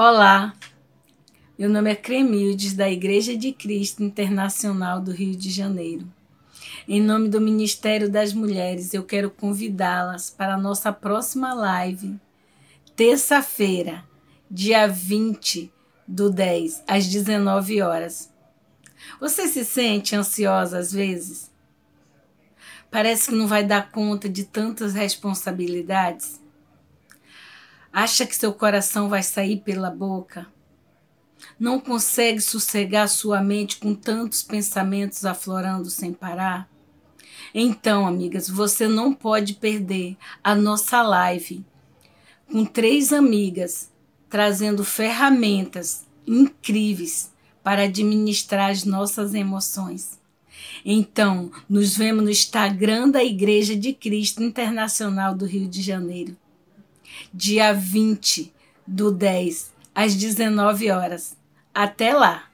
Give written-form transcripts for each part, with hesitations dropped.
Olá, meu nome é Cremildes, da Igreja de Cristo Internacional do Rio de Janeiro. Em nome do Ministério das Mulheres, eu quero convidá-las para a nossa próxima live, terça-feira, dia 20/10, às 19 horas. Você se sente ansiosa às vezes? Parece que não vai dar conta de tantas responsabilidades? Acha que seu coração vai sair pela boca? Não consegue sossegar sua mente com tantos pensamentos aflorando sem parar? Então, amigas, você não pode perder a nossa live com 3 amigas trazendo ferramentas incríveis para administrar as nossas emoções. Então, nos vemos no Instagram da Igreja de Cristo Internacional do Rio de Janeiro, dia 20/10, às 19 horas. Até lá!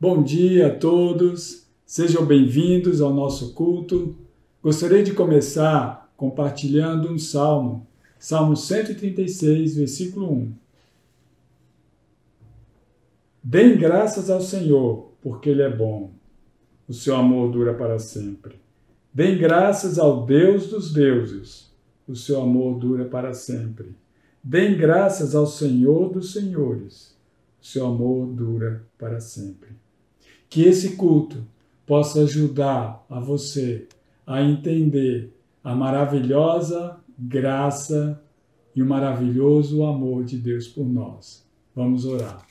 Bom dia a todos, sejam bem-vindos ao nosso culto. Gostaria de começar compartilhando um salmo, Salmo 136, versículo 1. Deem graças ao Senhor, porque Ele é bom. O seu amor dura para sempre. Deem graças ao Deus dos deuses. O seu amor dura para sempre. Deem graças ao Senhor dos senhores. O seu amor dura para sempre. Que esse culto possa ajudar a você a entender a maravilhosa graça e o maravilhoso amor de Deus por nós. Vamos orar.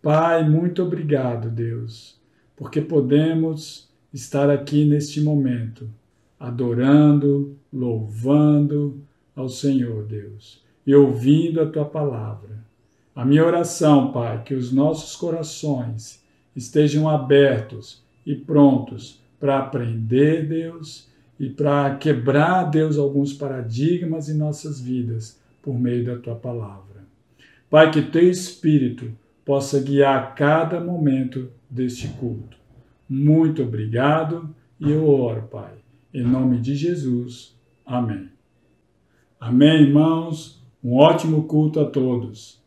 Pai, muito obrigado, Deus, porque podemos estar aqui neste momento, adorando, louvando ao Senhor, Deus, e ouvindo a Tua palavra. A minha oração, Pai, que os nossos corações estejam abertos e prontos para aprender, Deus, e para quebrar, Deus, alguns paradigmas em nossas vidas por meio da Tua palavra. Pai, que Teu Espírito possa guiar cada momento deste culto. Muito obrigado e eu oro, Pai, em nome de Jesus. Amém. Amém, irmãos. Um ótimo culto a todos.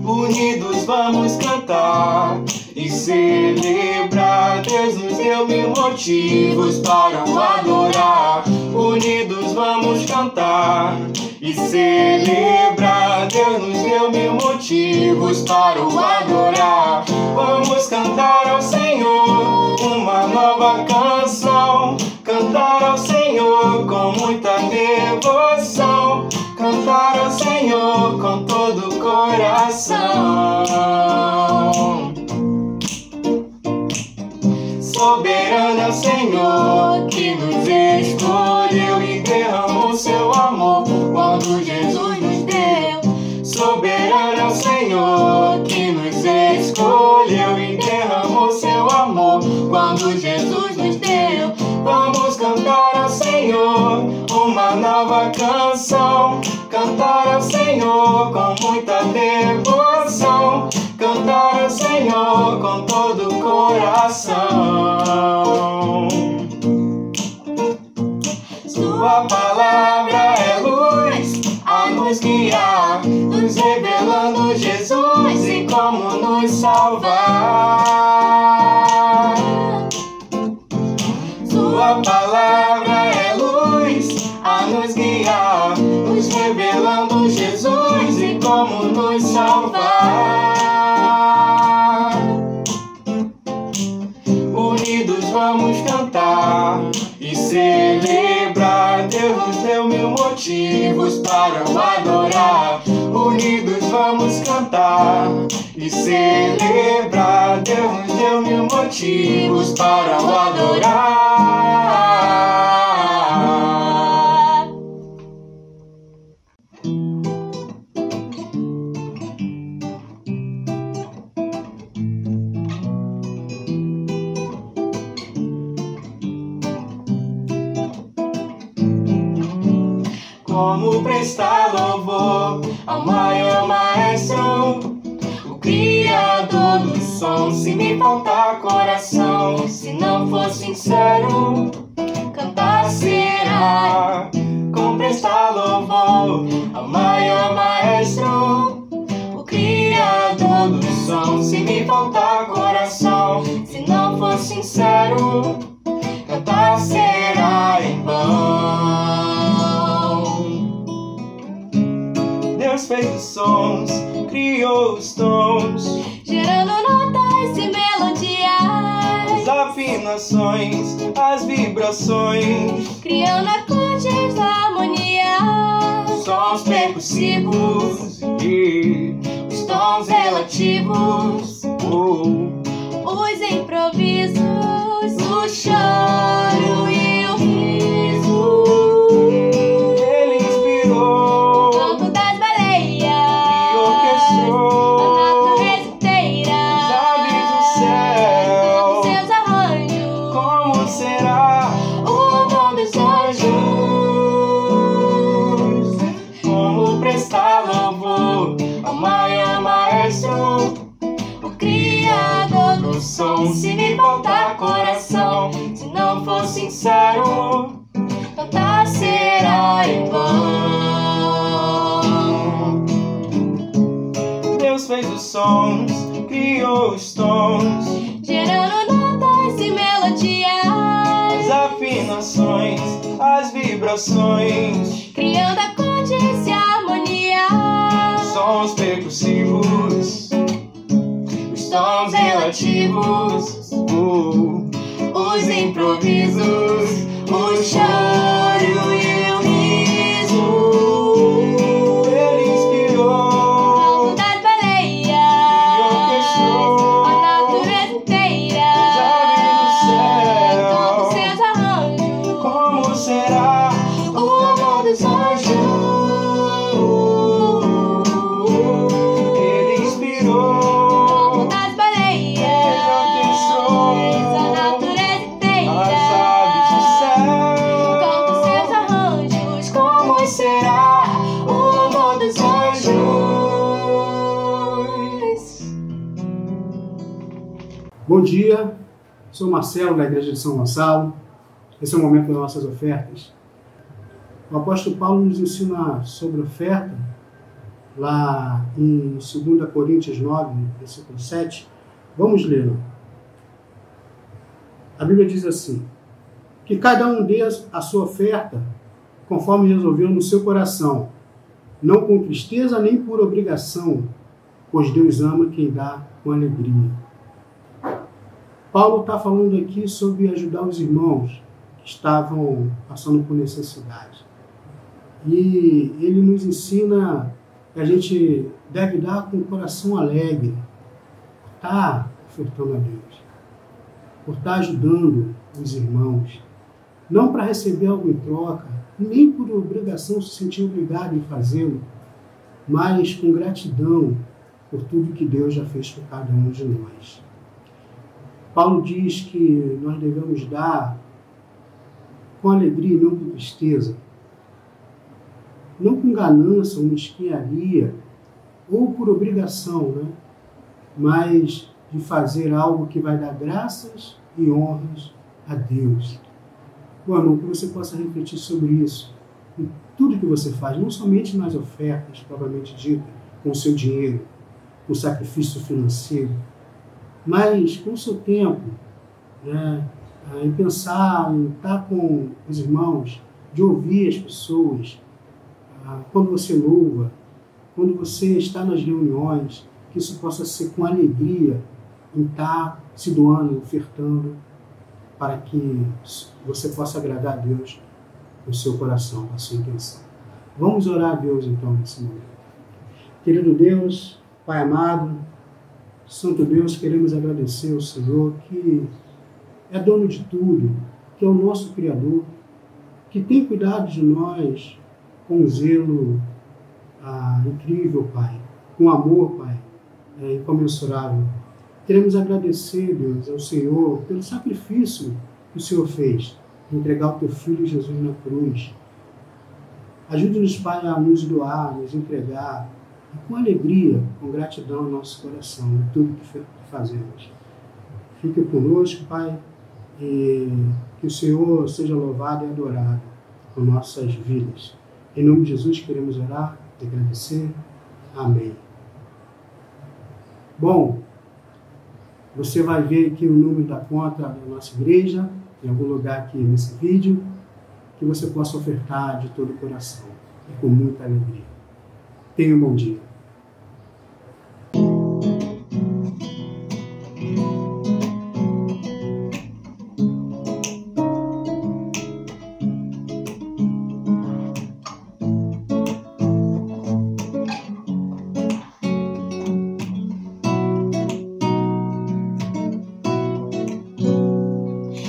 Unidos vamos cantar e celebrar. Deus nos deu 1000 motivos para o adorar. Unidos vamos cantar e celebrar. Deus nos deu 1000 motivos para o adorar. Vamos cantar ao Senhor uma nova canção. Cantar ao Senhor com muita devoção. Cantar ao Senhor com todo o coração. Soberano é o Senhor que nos escolheu e derramou seu amor quando Jesus nos deu. Soberano é o Senhor que nos escolheu e derramou seu amor quando Jesus nos deu. Vamos cantar ao Senhor uma nova canção. Cantar ao Senhor com muita devoção. Cantar ao Senhor com todo o coração. Sua palavra é luz a nos guiar, nos revelando Jesus e como nos salvar. Sua palavra é luz a nos guiar, nos revelando Jesus e como nos salvar. Unidos vamos cantar e celebrar. Deus nos deu 1000 motivos para o adorar. Unidos vamos cantar e celebrar. Deus nos deu 1000 motivos para o adorar. Como prestar louvor ao maior maestro, o Criador do sol. som. Se me faltar coração, se não for sincero, cantar será com prestar louvor ao maior maestro, o criador do som. Se me faltar coração, se não for sincero, cantar será em vão. Deus fez os sons, criou os tons, gerando notas e melodias, as afinações, as vibrações, criando acordes da harmonia, sons percussivos e os tons relativos, os improvisos, o choro e o riso. Ele inspirou, O canto das baleias e orquestrou a natureza inteira, as aves do céu. com seus arranjos. Como será O dom dos anjos, como prestar louvor ao maior maestro, o criador do som. Se me faltar coração, se não for sincero, cantar será em vão. Deus fez os sons, criou os tons, gerando notas e melodias, as afinações, as vibrações, criando acordes e harmonia, sons percussivos, os tons relativos, os improvisos, o choro e o riso. Ele inspirou, o canto das baleias e orquestrou a natureza inteira, as aves do céu. com seus arranjos. Como será O amor dos anjos, Ele inspirou, o canto das baleias a natureza inteira, as aves do com céu. seus arranjos. Como será o amor dos anjos? Bom dia, sou Marcelo da Igreja de São Gonçalo. Esse é o momento das nossas ofertas. O apóstolo Paulo nos ensina sobre oferta, lá em 2 Coríntios 9, versículo 7. Vamos ler. A Bíblia diz assim: que cada um dê a sua oferta conforme resolveu no seu coração, não com tristeza nem por obrigação, pois Deus ama quem dá com alegria. Paulo está falando aqui sobre ajudar os irmãos que estavam passando por necessidade. E ele nos ensina que a gente deve dar com o coração alegre, por estar ofertando a Deus, por estar ajudando os irmãos, não para receber algo em troca, nem por obrigação, se sentir obrigado em fazê-lo, mas com gratidão por tudo que Deus já fez por cada um de nós. Paulo diz que nós devemos dar com alegria e não com tristeza, não com ganância ou mesquinharia, ou por obrigação, né? Mas de fazer algo que vai dar graças e honras a Deus. Bom, irmão, que você possa refletir sobre isso, em tudo que você faz, não somente nas ofertas, propriamente dita, com o seu dinheiro, com o sacrifício financeiro, mas com o seu tempo, né? Em pensar, em estar com os irmãos, de ouvir as pessoas, quando você louva, quando você está nas reuniões, que isso possa ser com alegria, em estar se doando, ofertando, para que você possa agradar a Deus no seu coração, na sua intenção. Vamos orar a Deus então nesse momento. Querido Deus, Pai amado, Santo Deus, queremos agradecer ao Senhor que é dono de tudo, que é o nosso Criador, que tem cuidado de nós com um zelo incrível, Pai, com amor, Pai, incomensurável. Queremos agradecer, Deus, ao Senhor pelo sacrifício que o Senhor fez, de entregar o Teu Filho Jesus na cruz. Ajude-nos, Pai, a nos doar, nos entregar e com alegria, com gratidão no nosso coração, em tudo que fazemos. Fique conosco, Pai, e que o Senhor seja louvado e adorado por nossas vidas. Em nome de Jesus queremos orar e agradecer. Amém. Bom, você vai ver aqui o número da conta da nossa igreja, em algum lugar aqui nesse vídeo, que você possa ofertar de todo o coração e com muita alegria. Tenha um bom dia.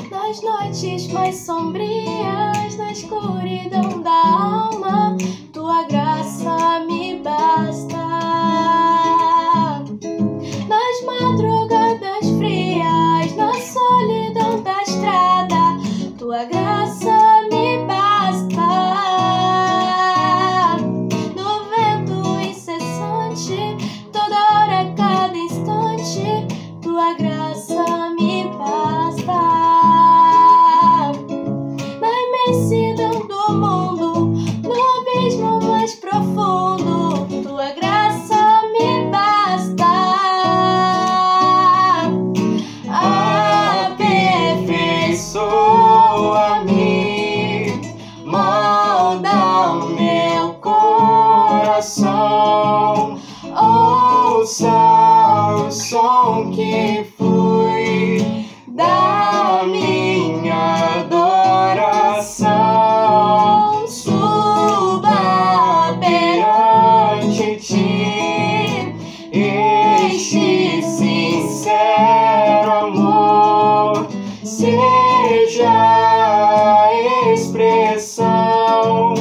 Nas noites mais sombrias, na escuridão da alma, tua graça me basta. Nas madrugadas frias, na solidão da estrada, tua graça me basta. No vento incessante, toda hora, cada instante, tua graça me basta. Na imensidão do mundo, no abismo mais profundo, tua graça me basta. Aperfeiçoa-me, molda o meu coração, ouça o som que flui da minha adoração, suba perante ti este sincero amor, seja a expressão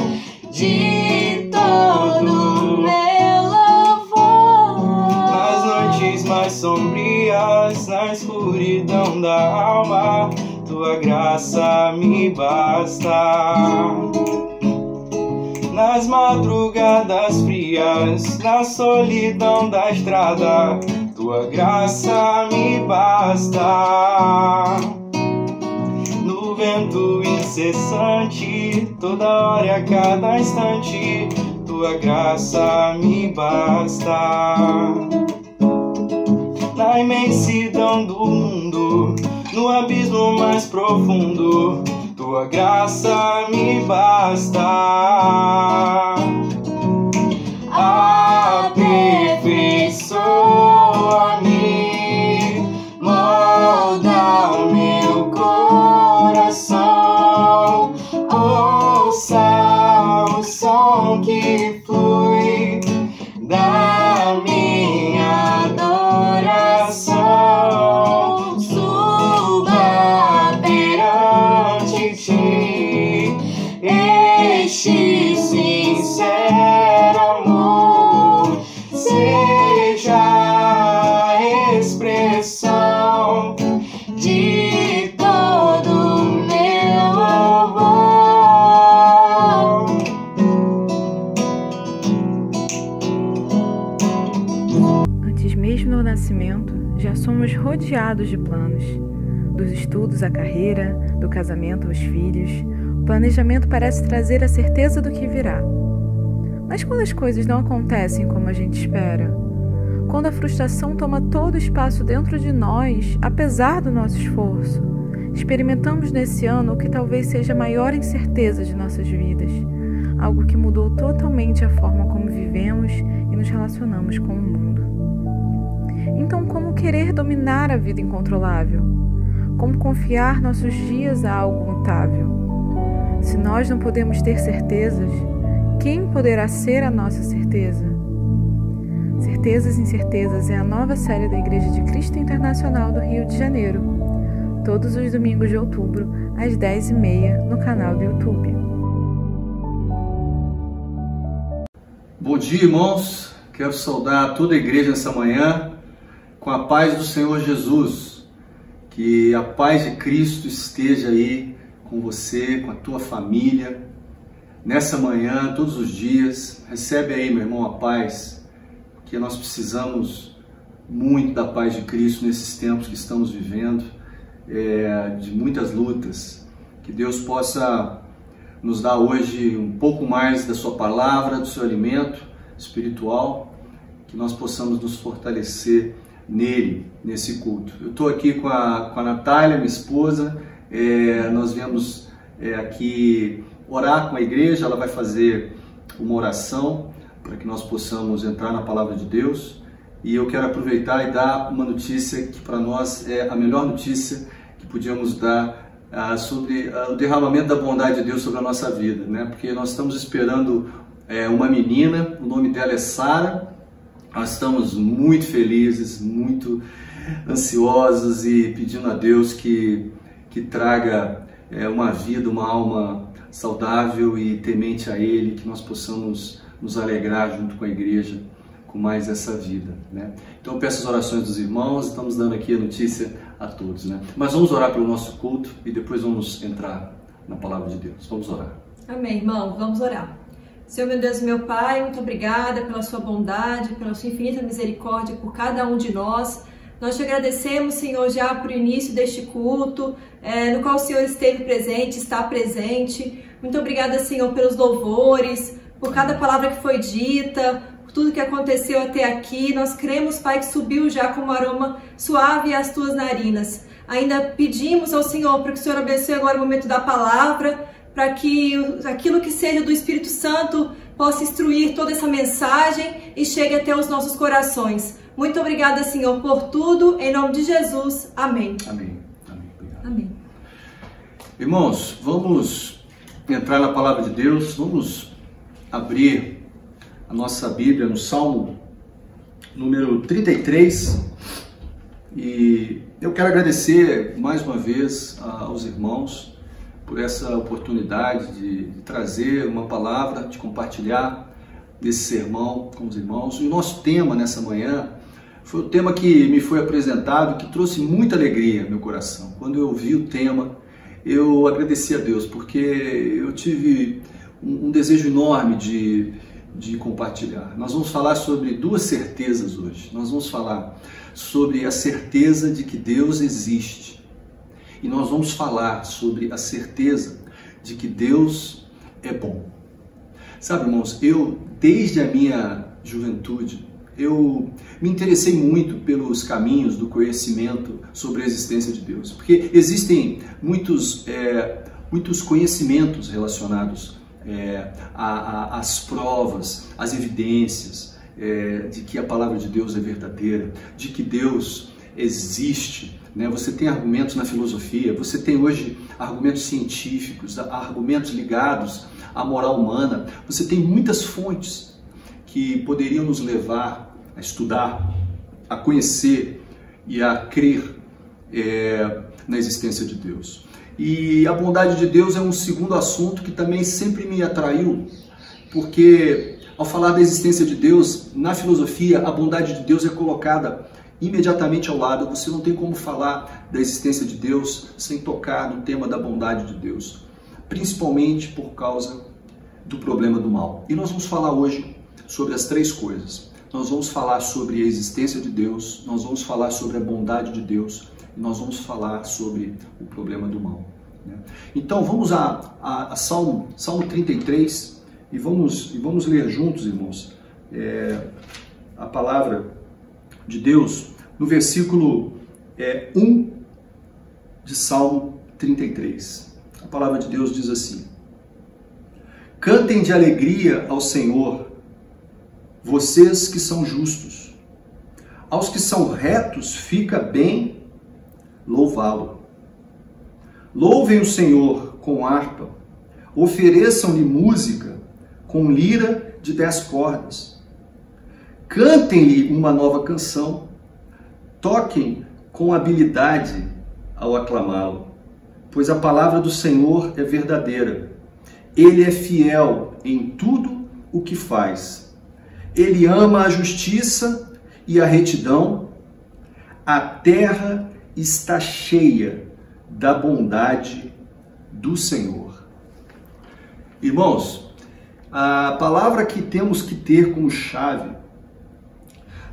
de todo meu louvor. Nas noites mais sombrias, na escuridão da alma, tua graça me basta. Nas madrugadas frias, na solidão da estrada, tua graça me basta. No vento incessante, toda hora e a cada instante, tua graça me basta. Na imensidão do mundo, no abismo mais profundo, tua graça me basta. Aperfeiçoa-me, molda o meu coração, ouça o som que flui da minha adoração, suba perante ti este sincero amor, seja a expressão de todo meu louvor. Antes mesmo do nascimento, já somos rodeados de planos. Dos estudos à carreira, do casamento aos filhos, o planejamento parece trazer a certeza do que virá. Mas quando as coisas não acontecem como a gente espera, quando a frustração toma todo o espaço dentro de nós, apesar do nosso esforço, experimentamos nesse ano o que talvez seja a maior incerteza de nossas vidas, algo que mudou totalmente a forma como vivemos e nos relacionamos com o mundo. Então, como querer dominar a vida incontrolável? Como confiar nossos dias a algo mutável? Se nós não podemos ter certezas, quem poderá ser a nossa certeza? Certezas e Incertezas é a nova série da Igreja de Cristo Internacional do Rio de Janeiro, todos os domingos de outubro, às 10h30, no canal do YouTube. Bom dia, irmãos. Quero saudar toda a igreja nessa manhã com a paz do Senhor Jesus. Que a paz de Cristo esteja aí com você, com a tua família. Nessa manhã, todos os dias, recebe aí, meu irmão, a paz que nós precisamos muito da paz de Cristo nesses tempos que estamos vivendo, de muitas lutas. Que Deus possa nos dar hoje um pouco mais da sua palavra, do seu alimento espiritual, que nós possamos nos fortalecer nele, nesse culto. Eu estou aqui com a Natália, minha esposa. Nós viemos aqui orar com a igreja. Ela vai fazer uma oração para que nós possamos entrar na palavra de Deus. E eu quero aproveitar e dar uma notícia que para nós é a melhor notícia que podíamos dar sobre o derramamento da bondade de Deus sobre a nossa vida, né? Porque nós estamos esperando uma menina, o nome dela é Sara. Nós estamos muito felizes, muito ansiosos e pedindo a Deus que traga uma vida, uma alma saudável e temente a Ele, que nós possamos nos alegrar junto com a igreja com mais essa vida, né? Então eu peço as orações dos irmãos, estamos dando aqui a notícia a todos, né? Mas vamos orar pelo nosso culto e depois vamos entrar na palavra de Deus. Vamos orar. Amém, irmão, vamos orar. Senhor, meu Deus e meu Pai, muito obrigada pela sua bondade, pela sua infinita misericórdia por cada um de nós. Nós te agradecemos, Senhor, já por início deste culto, no qual o Senhor esteve presente, está presente. Muito obrigada, Senhor, pelos louvores, por cada palavra que foi dita, por tudo que aconteceu até aqui. Nós cremos, Pai, que subiu já como aroma suave às tuas narinas. Ainda pedimos ao Senhor para que o Senhor abençoe agora o momento da palavra, para que aquilo que seja do Espírito Santo possa instruir toda essa mensagem e chegue até os nossos corações. Muito obrigada, Senhor, por tudo. Em nome de Jesus. Amém. Amém. Amém. Obrigado. Amém. Irmãos, vamos entrar na palavra de Deus. Vamos abrir a nossa Bíblia no Salmo número 33. E eu quero agradecer mais uma vez aos irmãos por essa oportunidade de trazer uma palavra, de compartilhar desse sermão com os irmãos. E o nosso tema nessa manhã foi o tema que me foi apresentado, que trouxe muita alegria ao meu coração. Quando eu vi o tema, eu agradeci a Deus, porque eu tive um desejo enorme de compartilhar. Nós vamos falar sobre duas certezas hoje. Nós vamos falar sobre a certeza de que Deus existe. E nós vamos falar sobre a certeza de que Deus é bom. Sabe, irmãos, eu, desde a minha juventude, eu me interessei muito pelos caminhos do conhecimento sobre a existência de Deus. Porque existem muitos conhecimentos relacionados às provas, às evidências de que a palavra de Deus é verdadeira, de que Deus existe, né? Você tem argumentos na filosofia, você tem hoje argumentos científicos, argumentos ligados à moral humana. Você tem muitas fontes que poderiam nos levar a estudar, a conhecer e a crer na existência de Deus. E a bondade de Deus é um segundo assunto que também sempre me atraiu, porque ao falar da existência de Deus, na filosofia, a bondade de Deus é colocada imediatamente ao lado. Você não tem como falar da existência de Deus sem tocar no tema da bondade de Deus, principalmente por causa do problema do mal. E nós vamos falar hoje sobre as três coisas. Nós vamos falar sobre a existência de Deus, nós vamos falar sobre a bondade de Deus e nós vamos falar sobre o problema do mal, né? Então vamos a Salmo 33 e vamos ler juntos, irmãos, a palavra de Deus no versículo 1 de Salmo 33. A palavra de Deus diz assim: Cantem de alegria ao Senhor, vocês que são justos. Aos que são retos fica bem louvá-lo. Louvem o Senhor com harpa, ofereçam-lhe música com lira de 10 cordas. Cantem-lhe uma nova canção, toquem com habilidade ao aclamá-lo, pois a palavra do Senhor é verdadeira. Ele é fiel em tudo o que faz. Ele ama a justiça e a retidão. A terra está cheia da bondade do Senhor. Irmãos, a palavra que temos que ter como chave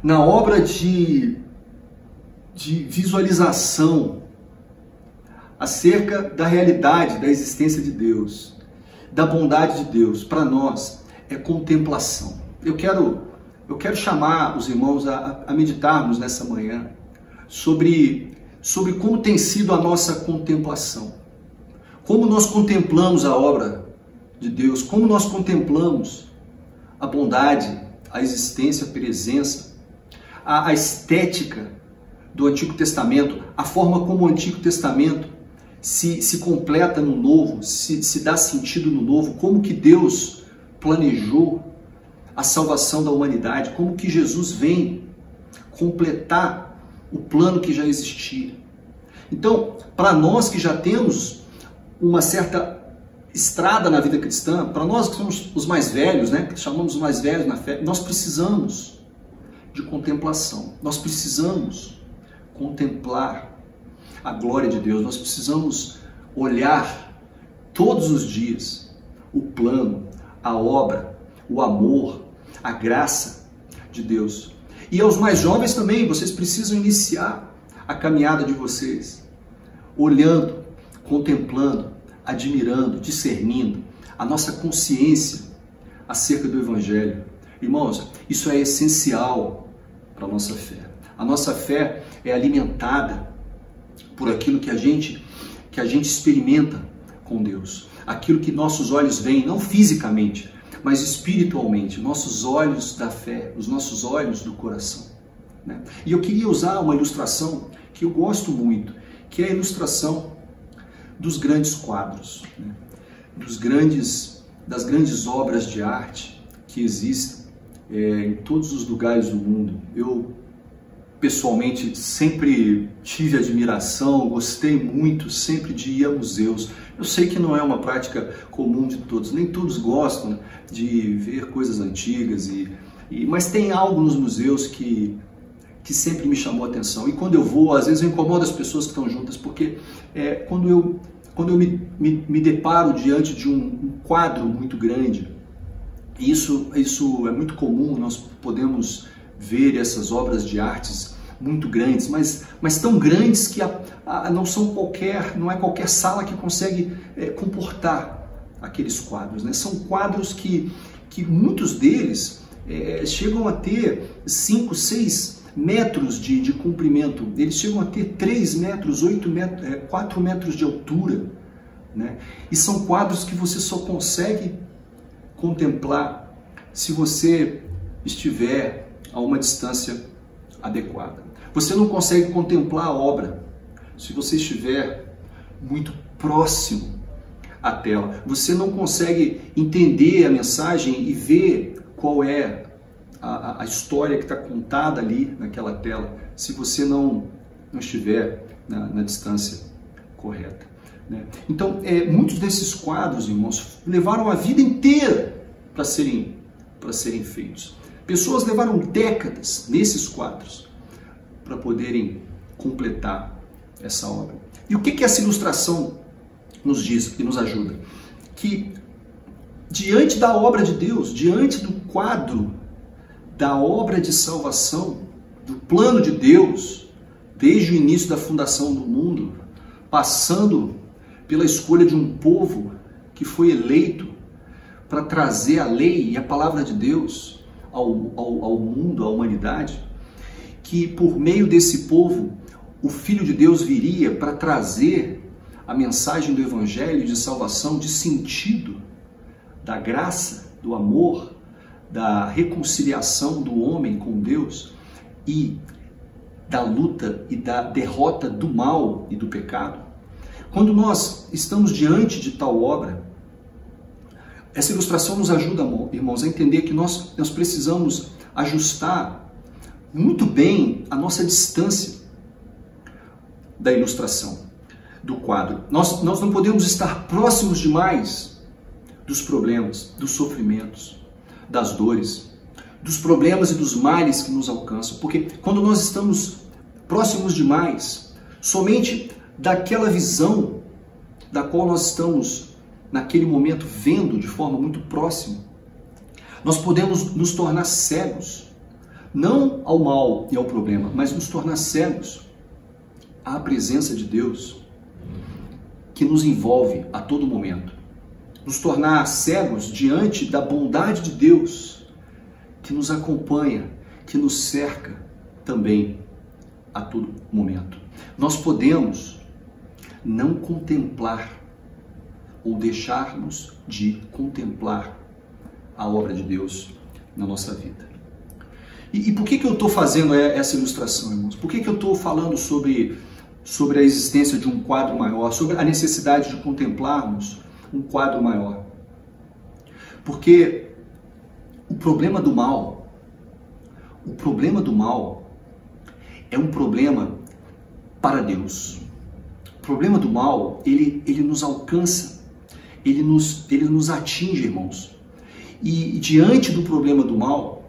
na obra de visualização acerca da realidade, da existência de Deus, da bondade de Deus, para nós é contemplação. Eu quero chamar os irmãos a meditarmos nessa manhã sobre como tem sido a nossa contemplação. Como nós contemplamos a obra de Deus, como nós contemplamos a bondade, a existência, a presença, a estética do Antigo Testamento, a forma como o Antigo Testamento se completa no Novo, se dá sentido no Novo, como que Deus planejou a salvação da humanidade, como que Jesus vem completar o plano que já existia. Então, para nós que já temos uma certa estrada na vida cristã, para nós que somos os mais velhos, né, que chamamos os mais velhos na fé, nós precisamos de contemplação, nós precisamos contemplar a glória de Deus, nós precisamos olhar todos os dias o plano, a obra, o amor, a graça de Deus. E aos mais jovens também, vocês precisam iniciar a caminhada de vocês, olhando, contemplando, admirando, discernindo a nossa consciência acerca do Evangelho. Irmãos, isso é essencial para a nossa fé. A nossa fé é alimentada por aquilo que a gente experimenta com Deus, aquilo que nossos olhos veem, não fisicamente, mas espiritualmente, nossos olhos da fé, os nossos olhos do coração, né? E eu queria usar uma ilustração que eu gosto muito, que é a ilustração dos grandes quadros, né? Das grandes obras de arte que existem em todos os lugares do mundo. Eu pessoalmente sempre tive admiração, gostei muito sempre de ir a museus. Eu sei que não é uma prática comum de todos, nem todos gostam de ver coisas antigas, mas tem algo nos museus que sempre me chamou a atenção. E quando eu vou, às vezes eu incomodo as pessoas que estão juntas, porque quando eu me deparo diante de um quadro muito grande, e isso é muito comum, nós podemos ver essas obras de artes muito grandes, mas tão grandes que não é qualquer sala que consegue comportar aqueles quadros, né? São quadros que muitos deles chegam a ter 5, 6 metros de comprimento, eles chegam a ter 3 metros, 8 metros, 4 metros de altura, né? E são quadros que você só consegue contemplar se você estiver a uma distância adequada. Você não consegue contemplar a obra se você estiver muito próximo à tela. Você não consegue entender a mensagem e ver qual é a história que está contada ali naquela tela se você não estiver na distância correta, né? Então, muitos desses quadros, irmãos, levaram a vida inteira para serem feitos. Pessoas levaram décadas nesses quadros para poderem completar essa obra. E o que essa ilustração nos diz e nos ajuda? Que diante da obra de Deus, diante do quadro da obra de salvação, do plano de Deus, desde o início da fundação do mundo, passando pela escolha de um povo que foi eleito para trazer a lei e a palavra de Deus ao mundo, à humanidade, que por meio desse povo o Filho de Deus viria para trazer a mensagem do Evangelho de salvação, de sentido, da graça, do amor, da reconciliação do homem com Deus e da luta e da derrota do mal e do pecado. Quando nós estamos diante de tal obra, essa ilustração nos ajuda, irmãos, a entender que nós precisamos ajustar muito bem a nossa distância da ilustração, do quadro. Nós não podemos estar próximos demais dos problemas, dos sofrimentos, das dores, dos problemas e dos males que nos alcançam, porque quando nós estamos próximos demais, somente daquela visão da qual nós estamos naquele momento vendo de forma muito próxima, nós podemos nos tornar cegos não ao mal e ao problema, mas nos tornar cegos à presença de Deus que nos envolve a todo momento. Nos tornar cegos diante da bondade de Deus que nos acompanha, que nos cerca também a todo momento. Nós podemos não contemplar ou deixarmos de contemplar a obra de Deus na nossa vida. E por que eu estou fazendo essa ilustração, irmãos? Por que eu estou falando sobre a existência de um quadro maior, sobre a necessidade de contemplarmos um quadro maior? Porque o problema do mal é um problema para Deus. O problema do mal, ele nos alcança, ele nos atinge, irmãos. E diante do problema do mal,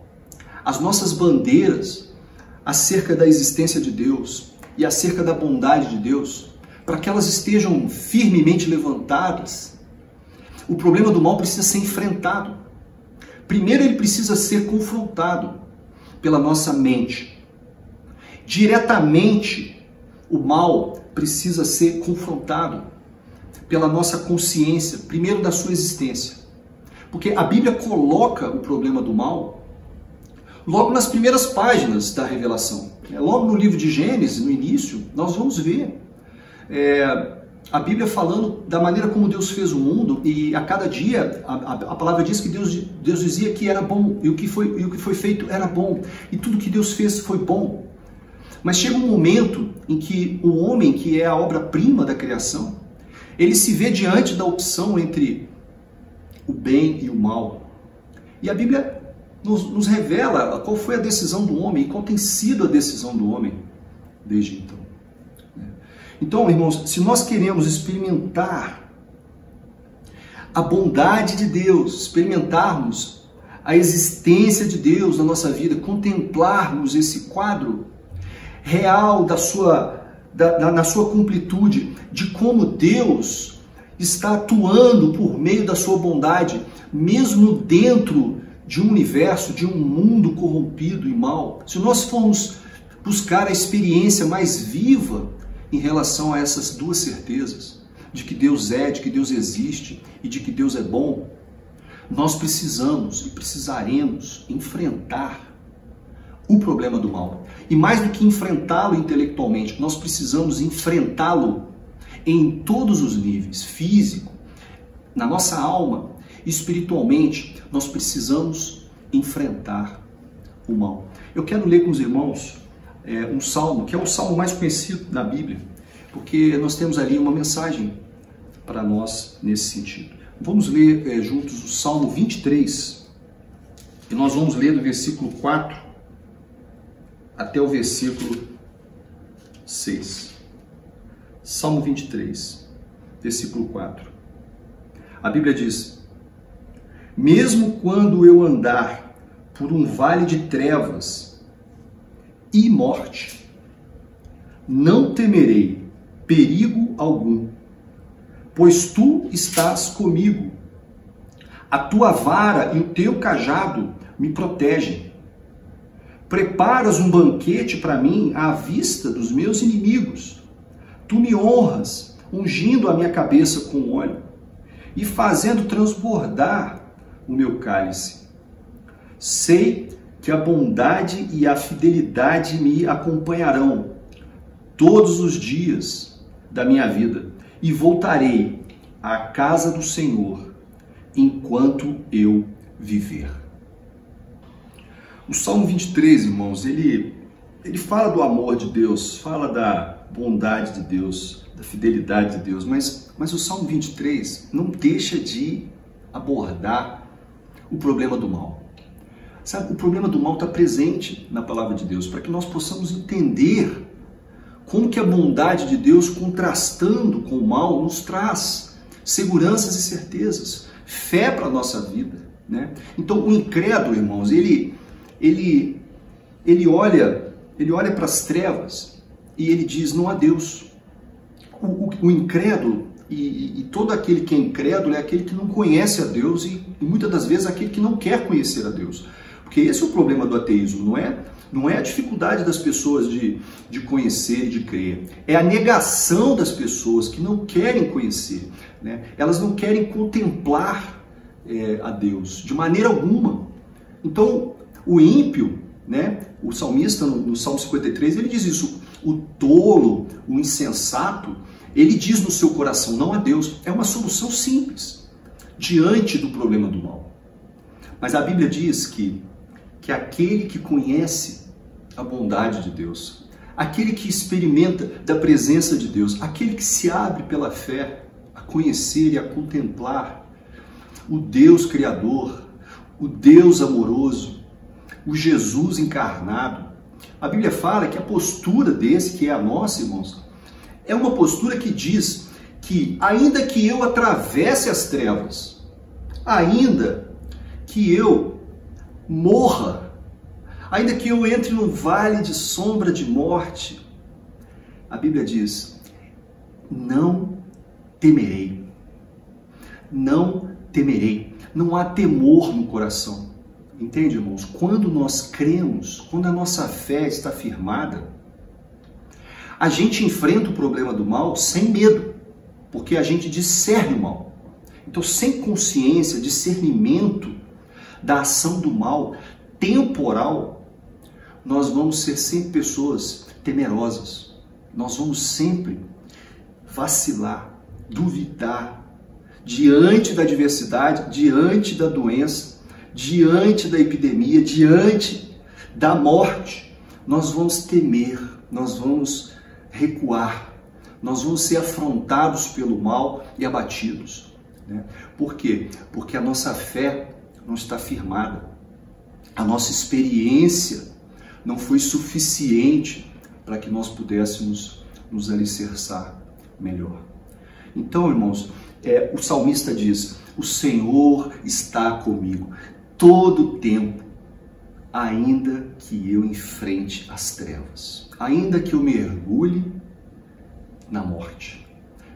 as nossas bandeiras acerca da existência de Deus e acerca da bondade de Deus, para que elas estejam firmemente levantadas, o problema do mal precisa ser enfrentado. Primeiro ele precisa ser confrontado pela nossa mente. Diretamente, o mal precisa ser confrontado pela nossa consciência, primeiro da sua existência. Porque a Bíblia coloca o problema do mal logo nas primeiras páginas da revelação. Logo no livro de Gênesis, no início, nós vamos ver a Bíblia falando da maneira como Deus fez o mundo, e a cada dia a palavra diz que Deus dizia que era bom, e o que foi feito era bom, e tudo que Deus fez foi bom. Mas chega um momento em que o homem, que é a obra-prima da criação, ele se vê diante da opção entre o bem e o mal. E a Bíblia nos revela qual foi a decisão do homem e qual tem sido a decisão do homem desde então. Então, irmãos, se nós queremos experimentar a bondade de Deus, experimentarmos a existência de Deus na nossa vida, contemplarmos esse quadro real na sua completude, de como Deus está atuando por meio da sua bondade, mesmo dentro de um universo, de um mundo corrompido e mau. Se nós formos buscar a experiência mais viva em relação a essas duas certezas, de que Deus é, de que Deus existe e de que Deus é bom, nós precisamos e precisaremos enfrentar o problema do mal. E mais do que enfrentá-lo intelectualmente, nós precisamos enfrentá-lo em todos os níveis, físico, na nossa alma, espiritualmente. Nós precisamos enfrentar o mal. Eu quero ler com os irmãos um salmo, que é o salmo mais conhecido na Bíblia, porque nós temos ali uma mensagem para nós nesse sentido. Vamos ler juntos o Salmo 23, e nós vamos ler do versículo 4 até o versículo 6. Salmo 23, versículo 4. A Bíblia diz: mesmo quando eu andar por um vale de trevas e morte, não temerei perigo algum, pois tu estás comigo. A tua vara e o teu cajado me protegem. Preparas um banquete para mim à vista dos meus inimigos. Tu me honras, ungindo a minha cabeça com óleo e fazendo transbordar o meu cálice. Sei que a bondade e a fidelidade me acompanharão todos os dias da minha vida, e voltarei à casa do Senhor enquanto eu viver. O Salmo 23, irmãos, ele fala do amor de Deus, fala da bondade de Deus, da fidelidade de Deus, mas o Salmo 23 não deixa de abordar o problema do mal. Sabe, o problema do mal está presente na palavra de Deus, para que nós possamos entender como que a bondade de Deus, contrastando com o mal, nos traz seguranças e certezas, fé para a nossa vida, né? Então, o incrédulo, irmãos, ele olha para as trevas e ele diz: não há Deus. O incrédulo, e todo aquele que é incrédulo, é aquele que não conhece a Deus, e muitas das vezes aquele que não quer conhecer a Deus. Porque esse é o problema do ateísmo, não é Não é a dificuldade das pessoas de conhecer e de crer. É a negação das pessoas que não querem conhecer, né? Elas não querem contemplar a Deus de maneira alguma. Então, o ímpio, né? O salmista, no Salmo 53, ele diz isso. O tolo, o insensato, ele diz no seu coração, não a Deus. É uma solução simples diante do problema do mal. Mas a Bíblia diz que aquele que conhece a bondade de Deus, aquele que experimenta da presença de Deus, aquele que se abre pela fé a conhecer e a contemplar o Deus Criador, o Deus amoroso, o Jesus encarnado. A Bíblia fala que a postura desse, que é a nossa, irmãos, é uma postura que diz que ainda que eu atravesse as trevas, ainda que eu morra, ainda que eu entre no vale de sombra de morte, a Bíblia diz, não temerei. Não temerei. Não há temor no coração. Entende, irmãos? Quando nós cremos, quando a nossa fé está firmada, a gente enfrenta o problema do mal sem medo, porque a gente discerne o mal. Então, sem consciência, discernimento da ação do mal temporal, nós vamos ser sempre pessoas temerosas. Nós vamos sempre vacilar, duvidar diante da adversidade, diante da doença, diante da epidemia, diante da morte. Nós vamos temer, nós vamos recuar, nós vamos ser afrontados pelo mal e abatidos, né? Por quê? Porque a nossa fé não está firmada, a nossa experiência não foi suficiente para que nós pudéssemos nos alicerçar melhor. Então, irmãos, o salmista diz, o Senhor está comigo todo o tempo, ainda que eu enfrente as trevas, ainda que eu mergulhe na morte.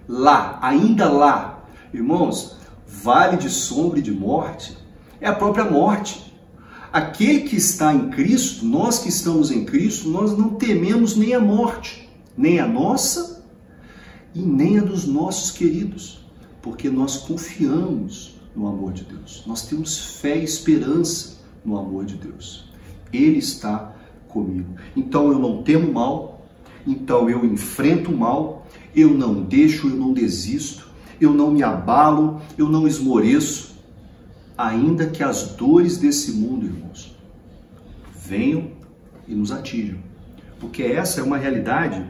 Lá, ainda lá, irmãos, vale de sombra e de morte é a própria morte. Aquele que está em Cristo, nós que estamos em Cristo, nós não tememos nem a morte, nem a nossa e nem a dos nossos queridos, porque nós confiamos no amor de Deus. Nós temos fé e esperança no amor de Deus. Ele está comigo. Então eu não temo mal, então eu enfrento o mal, eu não deixo, eu não desisto, eu não me abalo, eu não esmoreço, ainda que as dores desse mundo, irmãos, venham e nos atinjam. Porque essa é uma realidade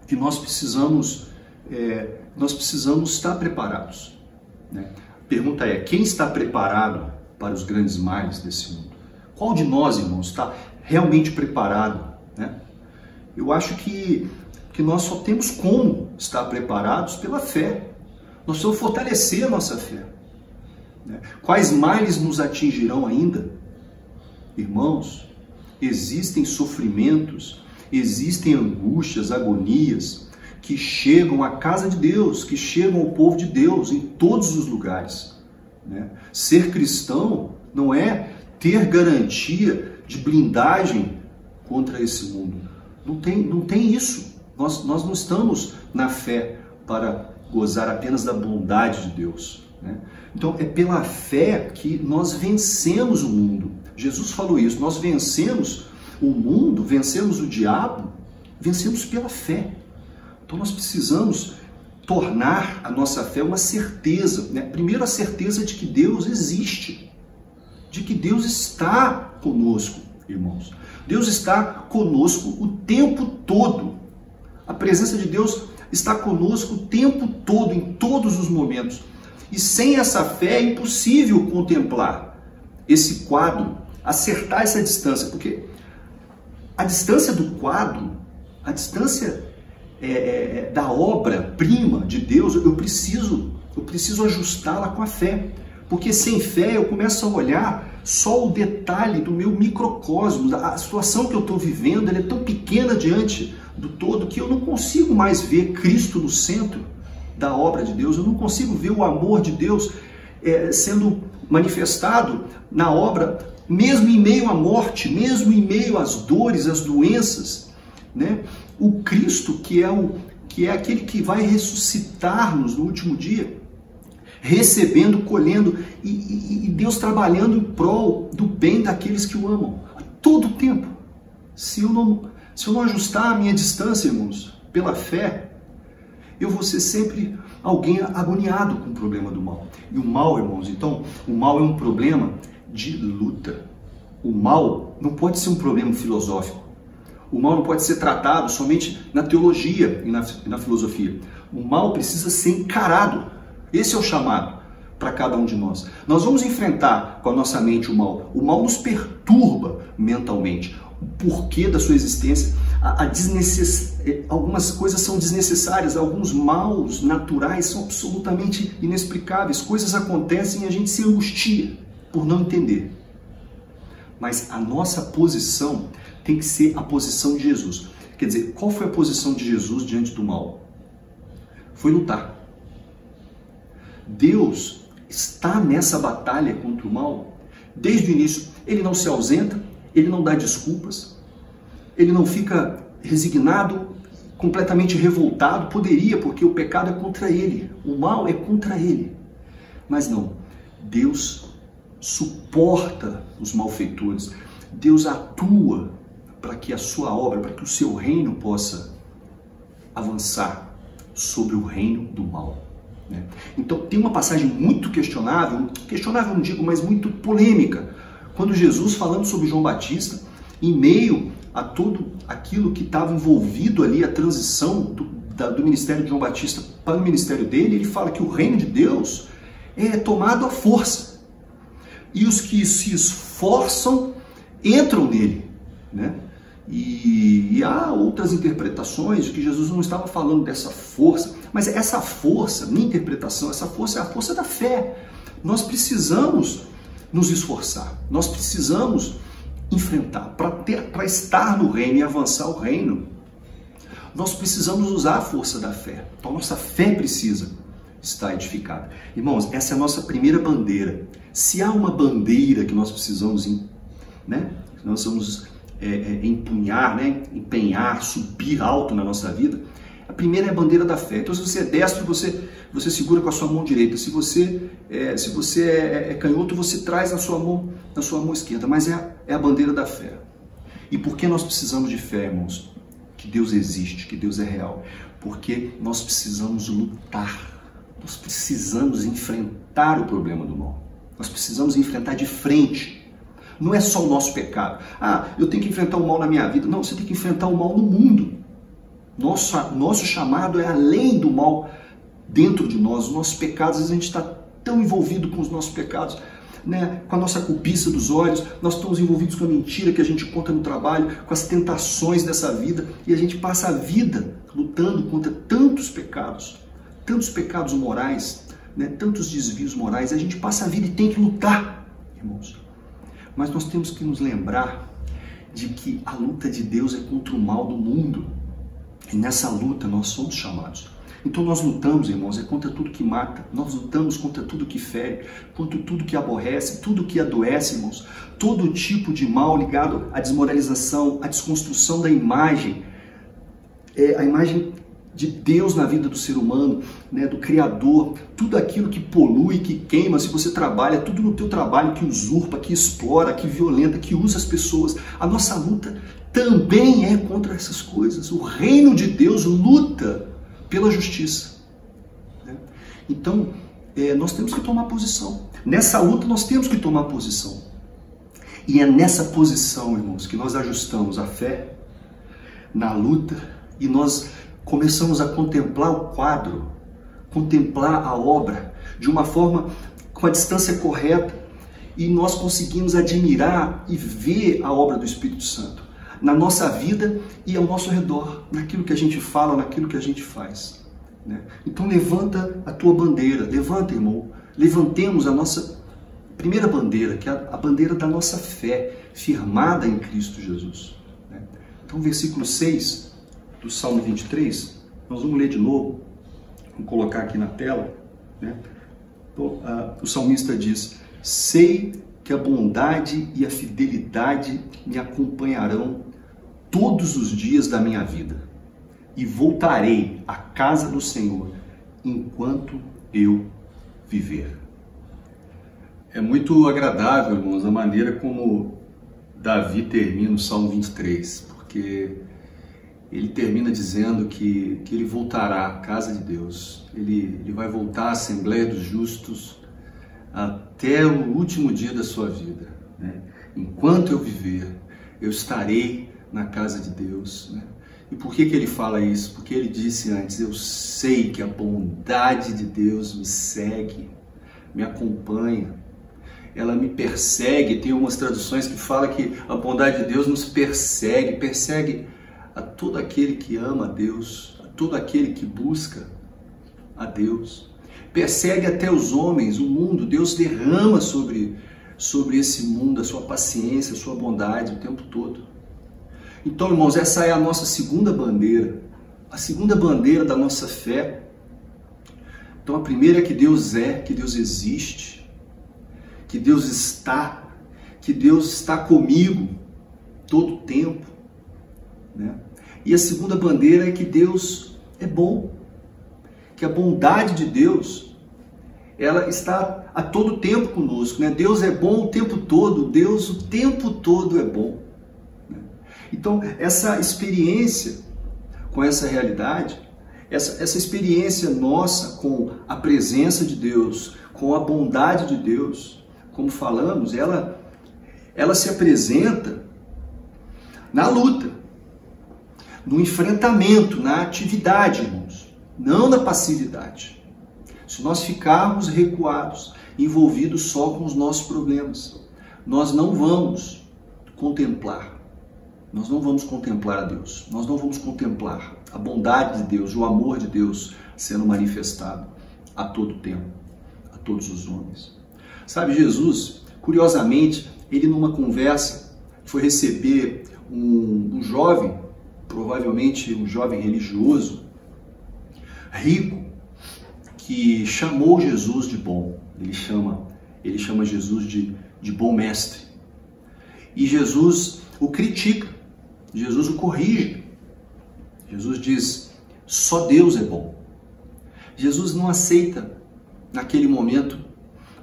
que nós precisamos estar preparados, né? A pergunta é, quem está preparado para os grandes males desse mundo? Qual de nós, irmãos, está realmente preparado, né? Eu acho que nós só temos como estar preparados pela fé. Nós precisamos fortalecer a nossa fé, né? Quais males nos atingirão ainda? Irmãos, existem sofrimentos, existem angústias, agonias, que chegam à casa de Deus, que chegam ao povo de Deus em todos os lugares, né? Ser cristão não é ter garantia de blindagem contra esse mundo. Não tem isso. Nós não estamos na fé para gozar apenas da bondade de Deus, né? Então é pela fé que nós vencemos o mundo. Jesus falou isso, nós vencemos o mundo, vencemos o diabo, vencemos pela fé. Então nós precisamos tornar a nossa fé uma certeza, né? Primeiro a certeza de que Deus existe, de que Deus está conosco, irmãos. Deus está conosco o tempo todo. A presença de Deus está conosco o tempo todo, em todos os momentos. E sem essa fé é impossível contemplar esse quadro, acertar essa distância, porque a distância do quadro, a distância da obra-prima de Deus, eu preciso ajustá-la com a fé. Porque sem fé eu começo a olhar só o detalhe do meu microcosmos. A situação que eu estou vivendo ela é tão pequena diante do todo que eu não consigo mais ver Cristo no centro da obra de Deus. Eu não consigo ver o amor de Deus sendo manifestado na obra mesmo em meio à morte, mesmo em meio às dores, às doenças, né? O Cristo, que é aquele que vai ressuscitar-nos no último dia, recebendo, colhendo, e Deus trabalhando em prol do bem daqueles que o amam, a todo tempo. Se eu não ajustar a minha distância, irmãos, pela fé, eu vou ser sempre alguém agoniado com o problema do mal. E o mal, irmãos, então, o mal é um problema de luta. O mal não pode ser um problema filosófico. O mal não pode ser tratado somente na teologia e na filosofia. O mal precisa ser encarado. Esse é o chamado para cada um de nós. Nós vamos enfrentar com a nossa mente o mal. O mal nos perturba mentalmente. O porquê da sua existência, algumas coisas são desnecessárias, alguns maus naturais são absolutamente inexplicáveis. Coisas acontecem e a gente se angustia por não entender. Mas a nossa posição tem que ser a posição de Jesus. Quer dizer, qual foi a posição de Jesus diante do mal? Foi lutar. Deus está nessa batalha contra o mal desde o início. Ele não se ausenta, ele não dá desculpas, ele não fica resignado, completamente revoltado. Poderia, porque o pecado é contra ele, o mal é contra ele. Mas não, Deus suporta os malfeitores, Deus atua para que a sua obra, para que o seu reino possa avançar sobre o reino do mal. Né? Então tem uma passagem muito questionável não digo, mas muito polêmica, quando Jesus, falando sobre João Batista, em meio a tudo aquilo que estava envolvido ali, a transição do ministério de João Batista para o ministério dele, ele fala que o reino de Deus é tomado à força. E os que se esforçam entram nele. Né? E há outras interpretações de que Jesus não estava falando dessa força, mas essa força, minha interpretação, essa força é a força da fé. Nós precisamos nos esforçar, nós precisamos enfrentar, para estar no reino e avançar o reino, nós precisamos usar a força da fé. Então nossa fé precisa estar edificada. Irmãos, essa é a nossa primeira bandeira. Se há uma bandeira que nós precisamos, né, nós vamos empunhar, né, empenhar, subir alto na nossa vida, a primeira é a bandeira da fé. Então se você é destro, você segura com a sua mão direita. Se você é canhoto, você traz na sua mão esquerda. Mas é a bandeira da fé. E por que nós precisamos de fé, irmãos? Que Deus existe, que Deus é real. Porque nós precisamos lutar. Nós precisamos enfrentar o problema do mal. Nós precisamos enfrentar de frente. Não é só o nosso pecado. Ah, eu tenho que enfrentar o mal na minha vida. Não, você tem que enfrentar o mal no mundo. Nosso chamado é além do mal dentro de nós. Os nossos pecados, às vezes a gente está tão envolvido com os nossos pecados, né? Com a nossa cobiça dos olhos, nós estamos envolvidos com a mentira que a gente conta no trabalho, com as tentações dessa vida, e a gente passa a vida lutando contra tantos pecados morais, né? Tantos desvios morais. A gente passa a vida e tem que lutar, irmãos. Mas nós temos que nos lembrar de que a luta de Deus é contra o mal do mundo. E nessa luta nós somos chamados. Então nós lutamos, irmãos, é contra tudo que mata. Nós lutamos contra tudo que fere, contra tudo que aborrece, tudo que adoece, irmãos. Todo tipo de mal ligado à desmoralização, à desconstrução da imagem. A imagem de Deus na vida do ser humano, né, do Criador, tudo aquilo que polui, que queima, se você trabalha, tudo no teu trabalho que usurpa, que explora, que violenta, que usa as pessoas. A nossa luta também é contra essas coisas. O reino de Deus luta pela justiça. Né? Então, nós temos que tomar posição. Nessa luta nós temos que tomar posição. E é nessa posição, irmãos, que nós ajustamos a fé na luta e nós começamos a contemplar o quadro, contemplar a obra de uma forma com a distância correta, e nós conseguimos admirar e ver a obra do Espírito Santo na nossa vida e ao nosso redor, naquilo que a gente fala, naquilo que a gente faz. Né? Então levanta a tua bandeira, levanta, irmão, levantemos a nossa primeira bandeira, que é a bandeira da nossa fé, firmada em Cristo Jesus. Né? Então versículo 6 do Salmo 23, nós vamos ler de novo, vamos colocar aqui na tela, né? Então, o salmista diz: sei que a bondade e a fidelidade me acompanharão todos os dias da minha vida, e voltarei à casa do Senhor enquanto eu viver. É muito agradável, irmãos, a maneira como Davi termina o Salmo 23, porque ele termina dizendo que ele voltará à casa de Deus, ele vai voltar à Assembleia dos Justos até o último dia da sua vida, né? Enquanto eu viver, eu estarei na casa de Deus, né? E por que ele fala isso? Porque ele disse antes: eu sei que a bondade de Deus me segue, me acompanha, ela me persegue. Tem umas traduções que falam que a bondade de Deus nos persegue a todo aquele que ama a Deus, a todo aquele que busca a Deus. Persegue até os homens, o mundo. Deus derrama sobre esse mundo a sua paciência, a sua bondade o tempo todo. Então, irmãos, essa é a nossa segunda bandeira, a segunda bandeira da nossa fé. Então, a primeira é que Deus existe, que Deus está comigo todo o tempo, né? E a segunda bandeira é que Deus é bom, que a bondade de Deus, ela está a todo tempo conosco, né? Deus é bom o tempo todo, Deus o tempo todo é bom, né? Então, essa experiência com essa realidade, essa experiência nossa com a presença de Deus, com a bondade de Deus, como falamos, ela se apresenta na luta, no enfrentamento, na atividade, irmãos, não na passividade. Se nós ficarmos recuados, envolvidos só com os nossos problemas, nós não vamos contemplar a Deus, nós não vamos contemplar a bondade de Deus, o amor de Deus sendo manifestado a todo tempo, a todos os homens. Sabe, Jesus, curiosamente, ele numa conversa foi receber um jovem, provavelmente um jovem religioso, rico, que chamou Jesus de bom. Ele chama Jesus de bom mestre. E Jesus o critica, Jesus o corrige. Jesus diz: só Deus é bom. Jesus não aceita, naquele momento,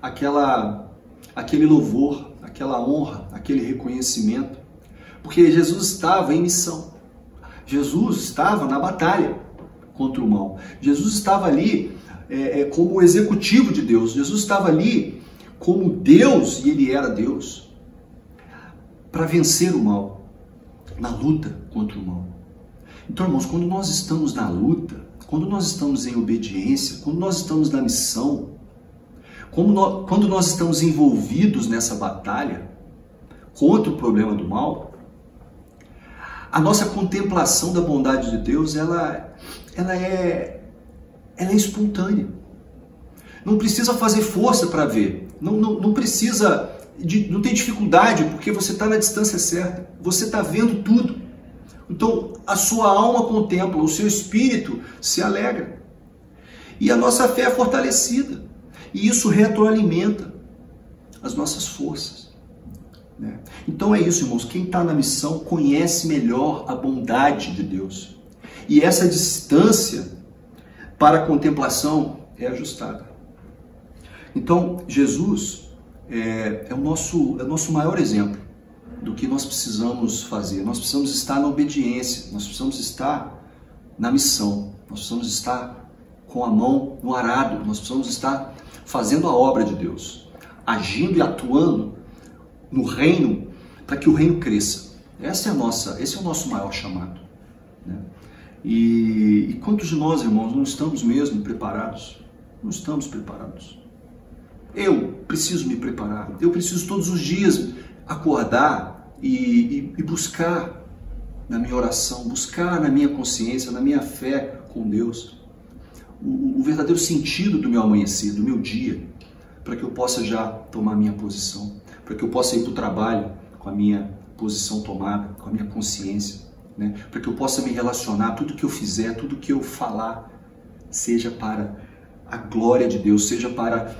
aquele louvor, aquela honra, aquele reconhecimento, porque Jesus estava em missão. Jesus estava na batalha contra o mal. Jesus estava ali como executivo de Deus. Jesus estava ali como Deus, e Ele era Deus, para vencer o mal, na luta contra o mal. Então, irmãos, quando nós estamos na luta, quando nós estamos em obediência, quando nós estamos na missão, quando nós estamos envolvidos nessa batalha contra o problema do mal, a nossa contemplação da bondade de Deus, ela é espontânea. Não precisa fazer força para ver. Não precisa, não tem dificuldade, porque você está na distância certa. Você está vendo tudo. Então, a sua alma contempla, o seu espírito se alegra. E a nossa fé é fortalecida. E isso retroalimenta as nossas forças, né? Então é isso, irmãos. Quem está na missão conhece melhor a bondade de Deus. E essa distância para a contemplação é ajustada. Então, Jesus é o nosso maior exemplo do que nós precisamos fazer. Nós precisamos estar na obediência, nós precisamos estar na missão, nós precisamos estar com a mão no arado, nós precisamos estar fazendo a obra de Deus, agindo e atuando no reino, para que o reino cresça. Esse é o nosso maior chamado, né? E quantos de nós, irmãos, não estamos mesmo preparados? Não estamos preparados. Eu preciso me preparar. Eu preciso todos os dias acordar e buscar na minha oração, buscar na minha consciência, na minha fé com Deus, o verdadeiro sentido do meu amanhecer, do meu dia, para que eu possa já tomar minha posição, para que eu possa ir para o trabalho com a minha posição tomada, com a minha consciência, né? Para que eu possa me relacionar, tudo que eu fizer, tudo que eu falar, seja para a glória de Deus, seja para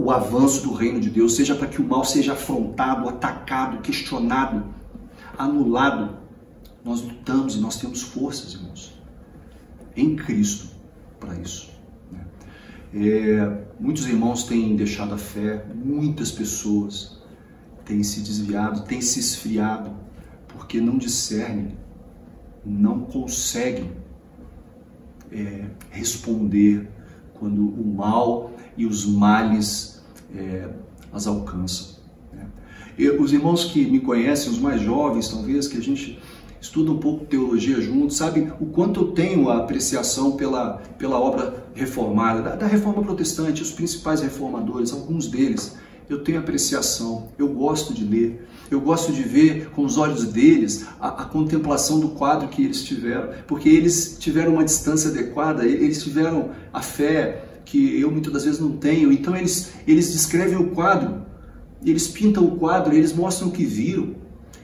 o avanço do reino de Deus, seja para que o mal seja afrontado, atacado, questionado, anulado. Nós lutamos e nós temos forças, irmãos, em Cristo para isso. Muitos irmãos têm deixado a fé, muitas pessoas têm se desviado, têm se esfriado, porque não discernem, não conseguem responder quando o mal e os males as alcançam. Os irmãos que me conhecem, os mais jovens talvez, que a gente estuda um pouco teologia junto, sabe o quanto eu tenho a apreciação pela obra reformada, da reforma protestante, os principais reformadores, alguns deles, eu tenho apreciação, eu gosto de ler, eu gosto de ver com os olhos deles a contemplação do quadro que eles tiveram, porque eles tiveram uma distância adequada, eles tiveram a fé que eu muitas das vezes não tenho, então eles descrevem o quadro, eles pintam o quadro, eles mostram o que viram.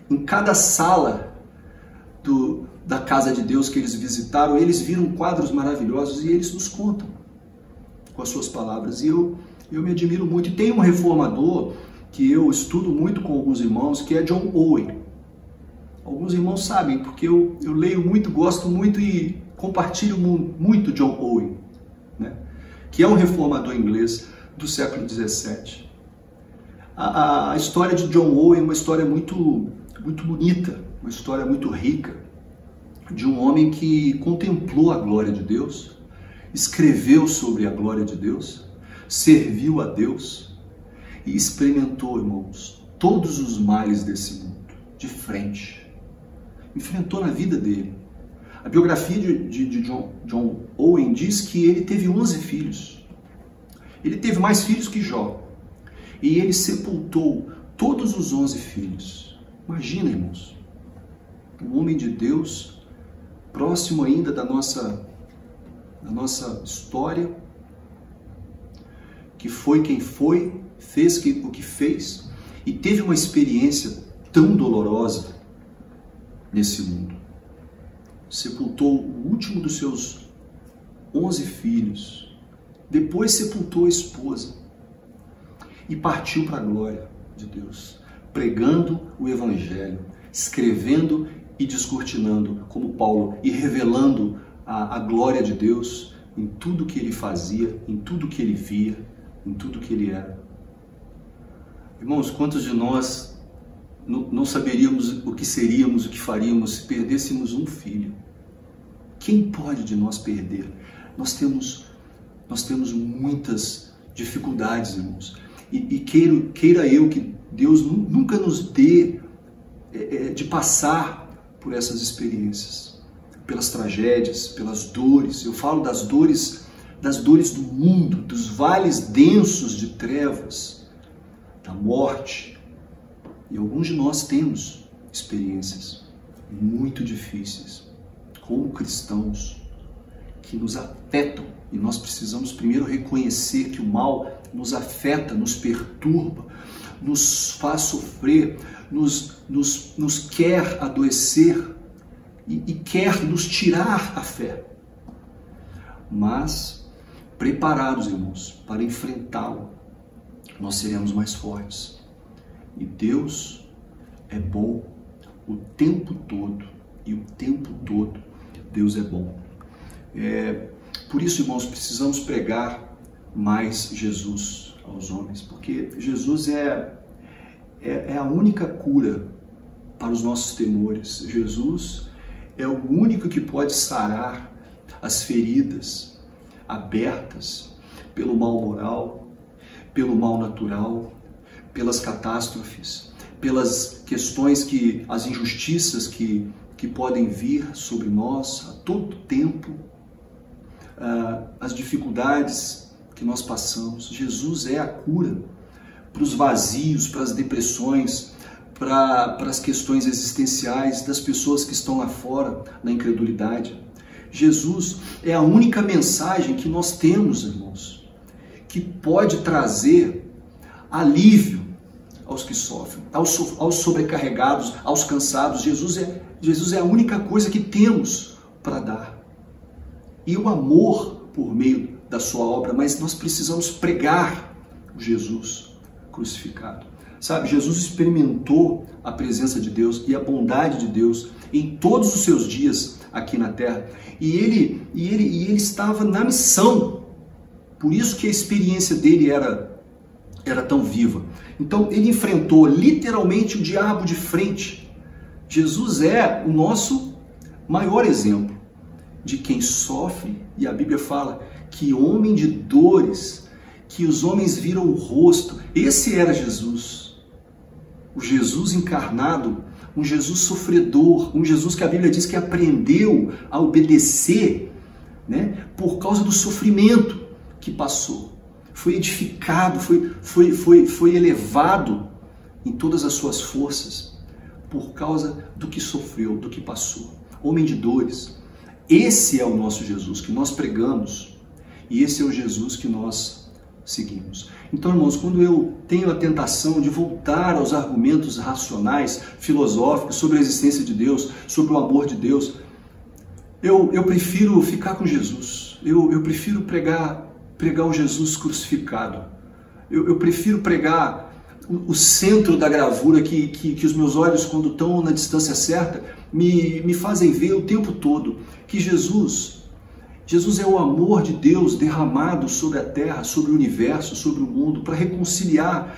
Em cada sala da casa de Deus que eles visitaram, eles viram quadros maravilhosos e eles nos contam com as suas palavras. E eu me admiro muito. E tem um reformador que eu estudo muito com alguns irmãos, que é John Owen. Alguns irmãos sabem, porque eu leio muito, gosto muito e compartilho muito John Owen, né? Que é um reformador inglês do século XVII. A história de John Owen é uma história muito, muito bonita, uma história muito rica, de um homem que contemplou a glória de Deus, escreveu sobre a glória de Deus, serviu a Deus e experimentou, irmãos, todos os males desse mundo, de frente. Enfrentou na vida dele. A biografia de John Owen diz que ele teve 11 filhos. Ele teve mais filhos que Jó. E ele sepultou todos os 11 filhos. Imagina, irmãos, um homem de Deus, próximo ainda da nossa história, que foi quem foi, fez o que fez, e teve uma experiência tão dolorosa nesse mundo. Sepultou o último dos seus 11 filhos, depois sepultou a esposa, e partiu para a glória de Deus, pregando o Evangelho, escrevendo e descortinando, como Paulo, e revelando a glória de Deus em tudo que ele fazia, em tudo que ele via, em tudo que ele era. Irmãos, quantos de nós não saberíamos o que seríamos, o que faríamos se perdêssemos um filho? Quem pode de nós perder? Nós temos muitas dificuldades, irmãos. E queira eu que Deus nunca nos dê de passar por essas experiências, pelas tragédias, pelas dores. Eu falo das dores do mundo, dos vales densos de trevas, da morte. E alguns de nós temos experiências muito difíceis, como cristãos, que nos afetam. E nós precisamos primeiro reconhecer que o mal nos afeta, nos perturba, nos faz sofrer, nos quer adoecer e quer nos tirar a fé. Mas, preparados, irmãos, para enfrentá-lo, nós seremos mais fortes. E Deus é bom o tempo todo, e o tempo todo Deus é bom. Por isso, irmãos, precisamos pregar mais Jesus aos homens, porque Jesus é a única cura para os nossos temores. Jesus é o único que pode sarar as feridas abertas pelo mal moral, pelo mal natural, pelas catástrofes, pelas questões as injustiças que podem vir sobre nós a todo tempo, as dificuldades que nós passamos. Jesus é a cura para os vazios, para as depressões, para as questões existenciais das pessoas que estão lá fora na incredulidade. Jesus é a única mensagem que nós temos, irmãos, que pode trazer alívio aos que sofrem, aos sobrecarregados, aos cansados. Jesus é a única coisa que temos para dar. E o amor por meio da sua obra, mas nós precisamos pregar o Jesus crucificado. Sabe, Jesus experimentou a presença de Deus e a bondade de Deus em todos os seus dias aqui na terra. E ele estava na missão. Por isso que a experiência dele era tão viva. Então ele enfrentou literalmente o diabo de frente. Jesus é o nosso maior exemplo de quem sofre, e a Bíblia fala que homem de dores, que os homens viram o rosto. Esse era Jesus. O Jesus encarnado, um Jesus sofredor, um Jesus que a Bíblia diz que aprendeu a obedecer, né, por causa do sofrimento que passou. Foi edificado, foi elevado em todas as suas forças por causa do que sofreu, do que passou. Homem de dores. Esse é o nosso Jesus que nós pregamos e esse é o Jesus que nós seguimos. Então, irmãos, quando eu tenho a tentação de voltar aos argumentos racionais, filosóficos sobre a existência de Deus, sobre o amor de Deus, eu prefiro ficar com Jesus. Eu prefiro pregar o Jesus crucificado. Eu prefiro pregar o centro da gravura que os meus olhos, quando estão na distância certa, me fazem ver o tempo todo. Que Jesus é o amor de Deus derramado sobre a terra, sobre o universo, sobre o mundo, para reconciliar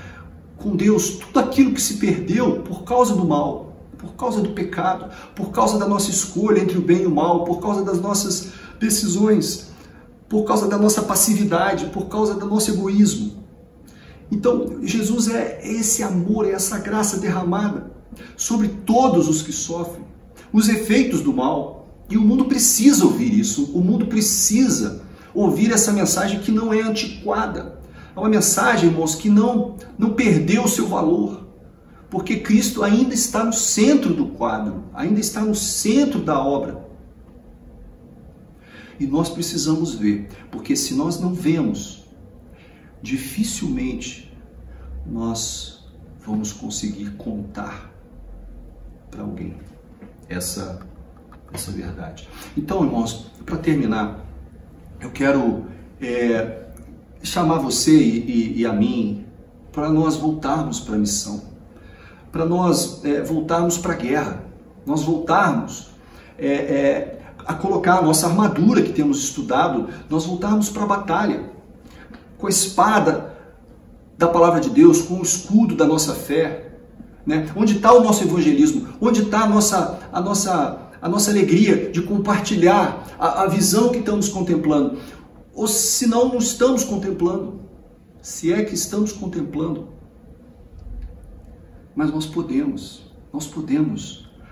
com Deus tudo aquilo que se perdeu por causa do mal, por causa do pecado, por causa da nossa escolha entre o bem e o mal, por causa das nossas decisões, por causa da nossa passividade, por causa do nosso egoísmo. Então, Jesus é esse amor, é essa graça derramada sobre todos os que sofrem, os efeitos do mal. E o mundo precisa ouvir isso, o mundo precisa ouvir essa mensagem que não é antiquada. É uma mensagem, irmãos, que não perdeu o seu valor, porque Cristo ainda está no centro do quadro, ainda está no centro da obra. E nós precisamos ver, porque se nós não vemos, dificilmente nós vamos conseguir contar para alguém essa verdade. Então, irmãos, para terminar, eu quero chamar você e a mim para nós voltarmos para a missão, para nós voltarmos para a guerra, nós voltarmos a colocar a nossa armadura que temos estudado, nós voltarmos para a batalha, com a espada da palavra de Deus, com o escudo da nossa fé, né? Onde está o nosso evangelismo? Onde está a nossa alegria de compartilhar a visão que estamos contemplando? Ou se não estamos contemplando, se é que estamos contemplando. Mas nós podemos,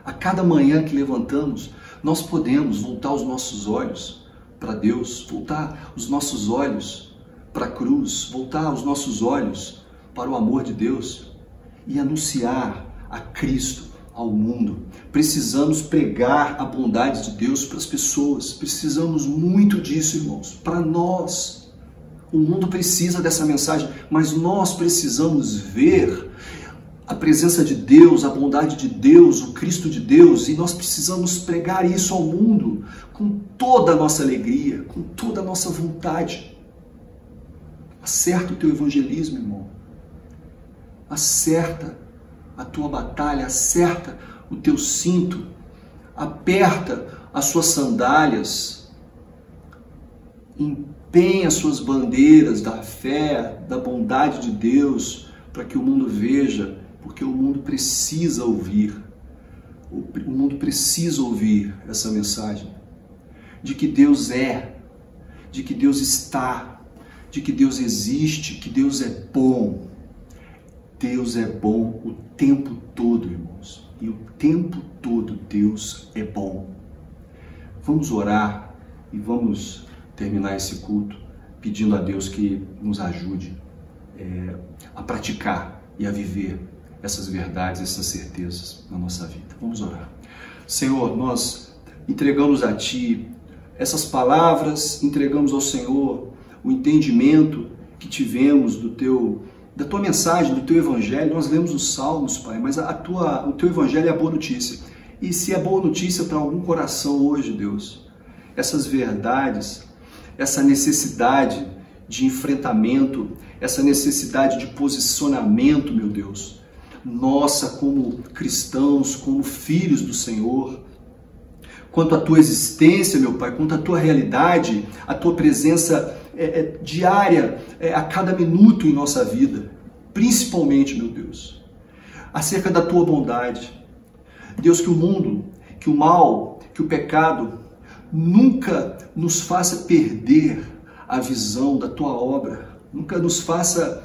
a cada manhã que levantamos, nós podemos voltar os nossos olhos para Deus, voltar os nossos olhos para a cruz, voltar os nossos olhos para o amor de Deus e anunciar a Cristo ao mundo. Precisamos pregar a bondade de Deus para as pessoas. Precisamos muito disso, irmãos, para nós. O mundo precisa dessa mensagem, mas nós precisamos ver a presença de Deus, a bondade de Deus, o Cristo de Deus, e nós precisamos pregar isso ao mundo com toda a nossa alegria, com toda a nossa vontade. Acerta o teu evangelismo, irmão. Acerta a tua batalha, acerta o teu cinto, aperta as suas sandálias, empenha as suas bandeiras da fé, da bondade de Deus, para que o mundo veja, porque o mundo precisa ouvir. O mundo precisa ouvir essa mensagem de que Deus é, de que Deus está, de que Deus existe, que Deus é bom. Deus é bom o tempo todo, irmãos. E o tempo todo Deus é bom. Vamos orar e vamos terminar esse culto pedindo a Deus que nos ajude a praticar e a viver essas verdades, essas certezas na nossa vida. Vamos orar. Senhor, nós entregamos a Ti essas palavras, entregamos ao Senhor o entendimento que tivemos da Tua mensagem, do Teu Evangelho. Nós lemos os Salmos, Pai, mas o Teu Evangelho é a boa notícia. E se é boa notícia para algum coração hoje, Deus, essas verdades, essa necessidade de enfrentamento, essa necessidade de posicionamento, meu Deus, nossa como cristãos, como filhos do Senhor, quanto à tua existência, meu Pai, quanto à tua realidade, a tua presença diária, a cada minuto em nossa vida, principalmente, meu Deus, acerca da tua bondade. Deus, que o mundo, que o mal, que o pecado nunca nos faça perder a visão da tua obra, nunca nos faça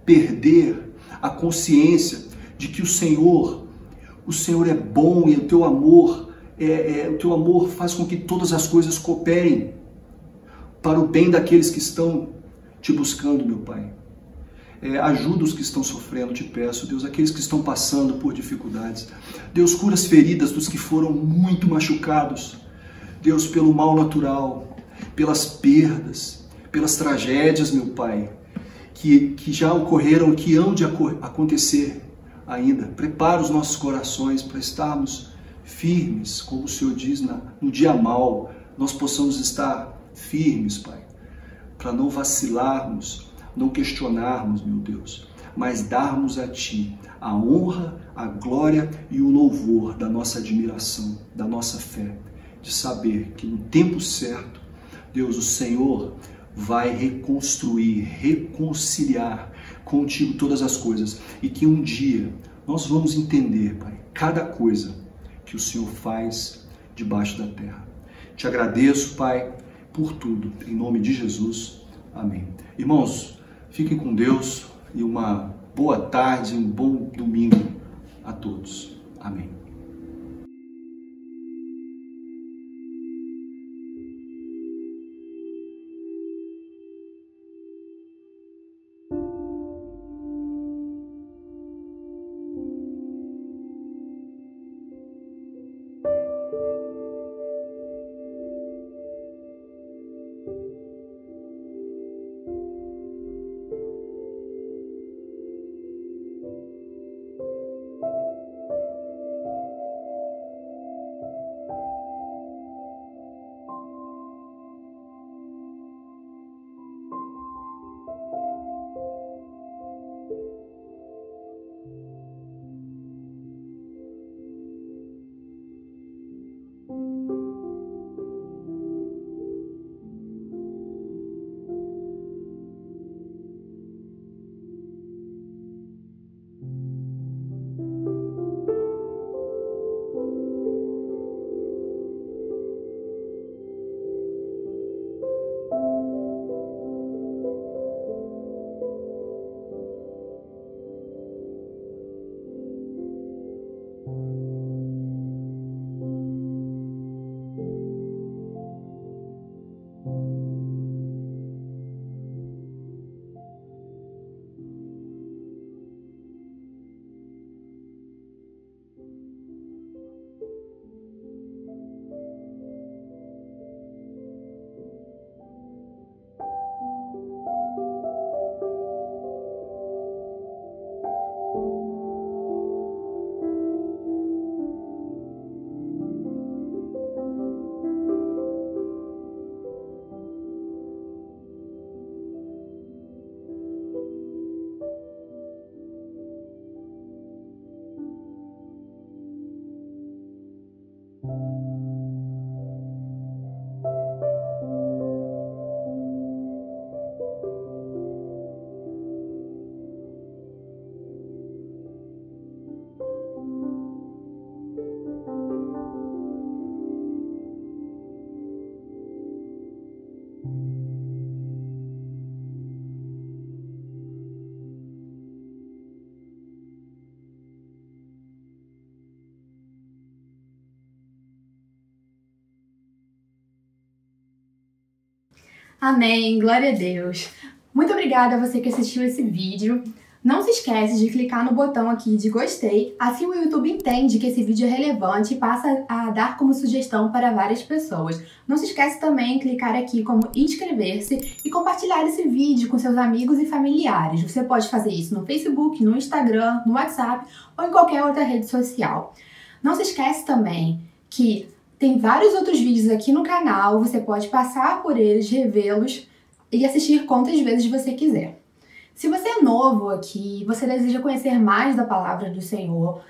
perder a consciência de que o Senhor é bom e o teu amor faz com que todas as coisas cooperem para o bem daqueles que estão te buscando, meu Pai. Ajuda os que estão sofrendo, te peço, Deus, aqueles que estão passando por dificuldades. Deus, cura as feridas dos que foram muito machucados, Deus, pelo mal natural, pelas perdas, pelas tragédias, meu Pai, que já ocorreram, que hão de acontecer ainda. Prepara os nossos corações para estarmos firmes, como o Senhor diz, no dia mau, nós possamos estar firmes, Pai, para não vacilarmos, não questionarmos, meu Deus, mas darmos a Ti a honra, a glória e o louvor da nossa admiração, da nossa fé, de saber que no tempo certo, Deus, o Senhor vai reconstruir, reconciliar contigo todas as coisas e que um dia nós vamos entender, Pai, cada coisa que o Senhor faz debaixo da terra. Te agradeço, Pai, por tudo, em nome de Jesus. Amém. Irmãos, fiquem com Deus e uma boa tarde, um bom domingo a todos. Amém. Amém, glória a Deus. Muito obrigada a você que assistiu esse vídeo. Não se esquece de clicar no botão aqui de gostei, assim o YouTube entende que esse vídeo é relevante e passa a dar como sugestão para várias pessoas. Não se esquece também de clicar aqui como inscrever-se e compartilhar esse vídeo com seus amigos e familiares. Você pode fazer isso no Facebook, no Instagram, no WhatsApp ou em qualquer outra rede social. Não se esquece também que tem vários outros vídeos aqui no canal, você pode passar por eles, revê-los e assistir quantas vezes você quiser. Se você é novo aqui, você deseja conhecer mais da palavra do Senhor,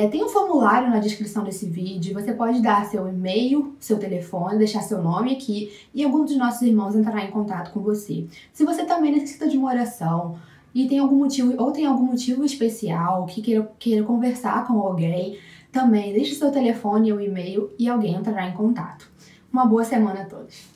tem um formulário na descrição desse vídeo, você pode dar seu e-mail, seu telefone, deixar seu nome aqui e algum dos nossos irmãos entrará em contato com você. Se você também necessita de uma oração e tem algum motivo especial, que queira conversar com alguém, também deixe seu telefone ou e-mail e alguém entrará em contato. Uma boa semana a todos!